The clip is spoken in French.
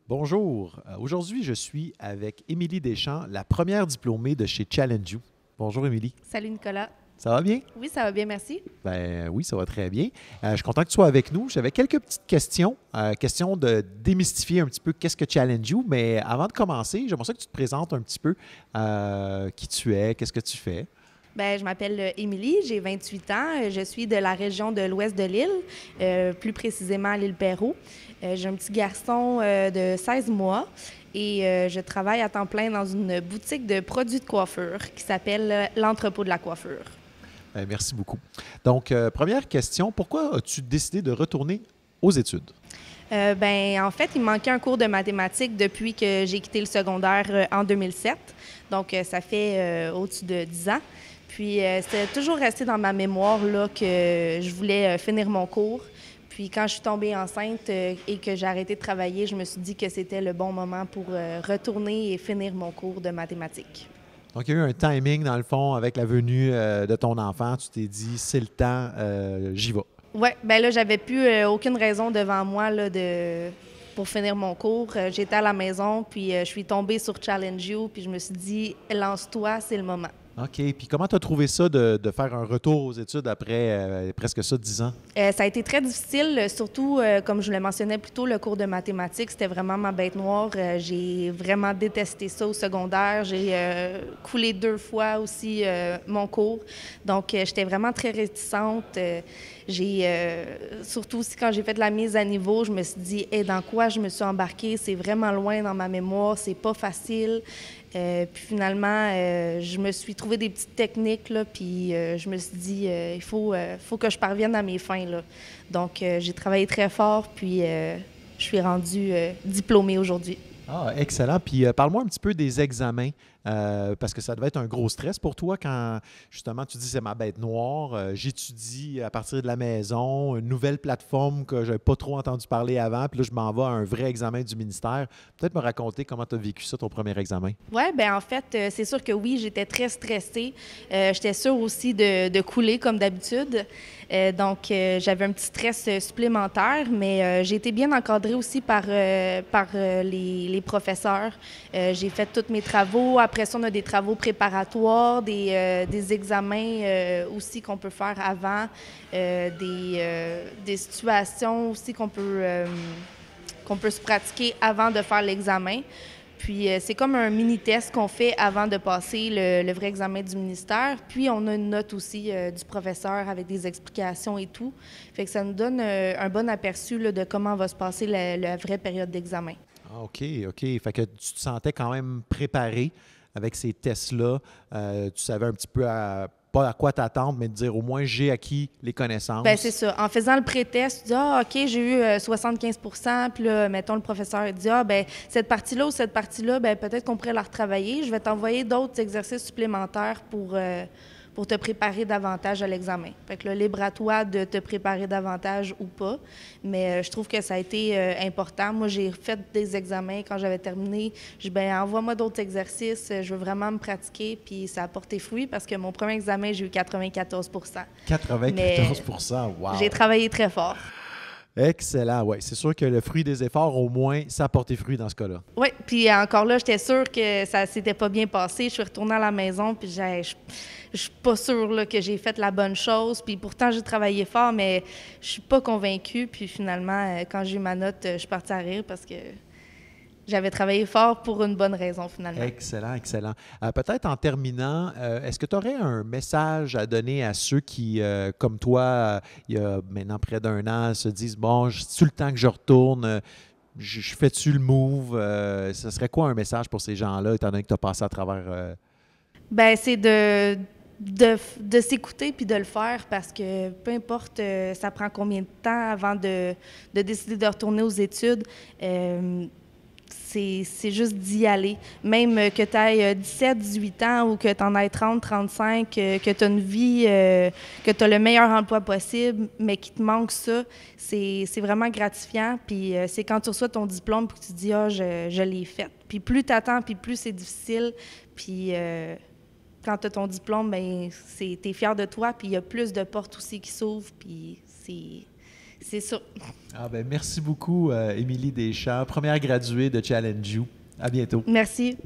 Bonjour. Aujourd'hui, je suis avec Émilie Deschamps, la première diplômée de chez Challenge You. Bonjour, Émilie. Salut Nicolas. Ça va bien? Oui, ça va bien, merci. Ben oui, ça va très bien. Je suis content que tu sois avec nous. J'avais quelques petites questions, question de démystifier un petit peu qu'est-ce que Challenge You, mais avant de commencer, j'aimerais ça que tu te présentes un petit peu qui tu es, qu'est-ce que tu fais. Je m'appelle Émilie, j'ai 28 ans. Je suis de la région de l'ouest de l'île, plus précisément à l'île Perrot. J'ai un petit garçon de 16 mois et je travaille à temps plein dans une boutique de produits de coiffure qui s'appelle l'Entrepôt de la coiffure. Merci beaucoup. Donc, première question, pourquoi as-tu décidé de retourner aux études? En fait, il me manquait un cours de mathématiques depuis que j'ai quitté le secondaire en 2007. Donc, ça fait au-dessus de 10 ans. Puis, c'était toujours resté dans ma mémoire là, que je voulais finir mon cours. Puis, quand je suis tombée enceinte et que j'ai arrêté de travailler, je me suis dit que c'était le bon moment pour retourner et finir mon cours de mathématiques. Donc, il y a eu un timing, dans le fond, avec la venue de ton enfant. Tu t'es dit, c'est le temps, j'y vais. Oui, bien là, j'avais plus aucune raison devant moi là, pour finir mon cours. J'étais à la maison, puis je suis tombée sur Challenge You, puis je me suis dit, lance-toi, c'est le moment. OK. Puis comment tu as trouvé ça de faire un retour aux études après presque ça, 10 ans? Ça a été très difficile, surtout, comme je le mentionnais plus tôt, le cours de mathématiques, c'était vraiment ma bête noire. J'ai vraiment détesté ça au secondaire. J'ai coulé 2 fois aussi mon cours. Donc, j'étais vraiment très réticente. Surtout aussi quand j'ai fait de la mise à niveau, je me suis dit, hey, dans quoi je me suis embarquée? C'est vraiment loin dans ma mémoire, c'est pas facile. Puis finalement, je me suis trouvé des petites techniques, là, puis je me suis dit, il faut que je parvienne à mes fins, là. Donc, j'ai travaillé très fort, puis je suis rendue diplômée aujourd'hui. Ah, excellent. Puis parle-moi un petit peu des examens, parce que ça devait être un gros stress pour toi quand, justement, tu dis c'est ma bête noire, j'étudie à partir de la maison, une nouvelle plateforme que je n'avais pas trop entendu parler avant, puis là, je m'en vais à un vrai examen du ministère. Peut-être me raconter comment tu as vécu ça, ton premier examen. Oui, bien en fait, c'est sûr que oui, j'étais très stressée. J'étais sûre aussi de couler comme d'habitude. Donc, j'avais un petit stress supplémentaire, mais j'ai été bien encadrée aussi par les professeurs. J'ai fait tous mes travaux. Après ça, on a des travaux préparatoires, des examens aussi qu'on peut faire avant, des situations aussi qu'on peut se pratiquer avant de faire l'examen. Puis, c'est comme un mini-test qu'on fait avant de passer le vrai examen du ministère. Puis, on a une note aussi du professeur avec des explications et tout. Fait que ça nous donne un bon aperçu là, de comment va se passer la vraie période d'examen. Ah, OK, OK. Fait que tu te sentais quand même préparé avec ces tests-là. Tu savais un petit peu pas à quoi t'attendre, mais de dire au moins j'ai acquis les Bien, c'est connaissances. ça. En faisant le pré-test, tu dis, ah, OK, j'ai eu 75. Puis là, mettons, le professeur dit, ah, bien, cette partie-là ou cette partie-là, bien, peut-être qu'on pourrait la retravailler. Je vais t'envoyer d'autres exercices supplémentaires pour te préparer davantage à l'examen. Fait que là, libre à toi de te préparer davantage ou pas. Mais je trouve que ça a été important. Moi, j'ai fait des examens quand j'avais terminé. Je dis, bien, envoie-moi d'autres exercices. Je veux vraiment me pratiquer. Puis ça a porté fruit parce que mon premier examen, j'ai eu 94. Mais 94 wow! j'ai travaillé très fort. Excellent, oui. C'est sûr que le fruit des efforts, au moins, ça a porté fruit dans ce cas-là. Oui, puis encore là, j'étais sûre que ça s'était pas bien passé. Je suis retournée à la maison, puis je suis pas sûre là, que j'ai fait la bonne chose. Puis pourtant, j'ai travaillé fort, mais je suis pas convaincue. Puis finalement, quand j'ai eu ma note, je suis partie à rire parce que j'avais travaillé fort pour une bonne raison, finalement. Excellent, excellent. Peut-être en terminant, est-ce que tu aurais un message à donner à ceux qui, comme toi, il y a maintenant près d'un an, se disent, bon, c'est-tu le temps que je retourne? Je fais-tu le move? Ce serait quoi un message pour ces gens-là, étant donné que tu as passé à travers... Ben c'est de s'écouter puis de le faire parce que peu importe ça prend combien de temps avant de décider de retourner aux études, c'est juste d'y aller. Même que tu aies 17, 18 ans ou que tu en aies 30, 35, que tu as une vie, que tu as le meilleur emploi possible, mais qu'il te manque ça, c'est vraiment gratifiant. Puis c'est quand tu reçois ton diplôme puis que tu te dis « Ah, je l'ai fait ». Puis plus tu attends, puis plus c'est difficile. Puis quand tu as ton diplôme, bien, tu es fier de toi, puis il y a plus de portes aussi qui s'ouvrent, puis C'est ça. Ah ben, merci beaucoup, Émilie Deschamps, première graduée de Challenge You. À bientôt. Merci.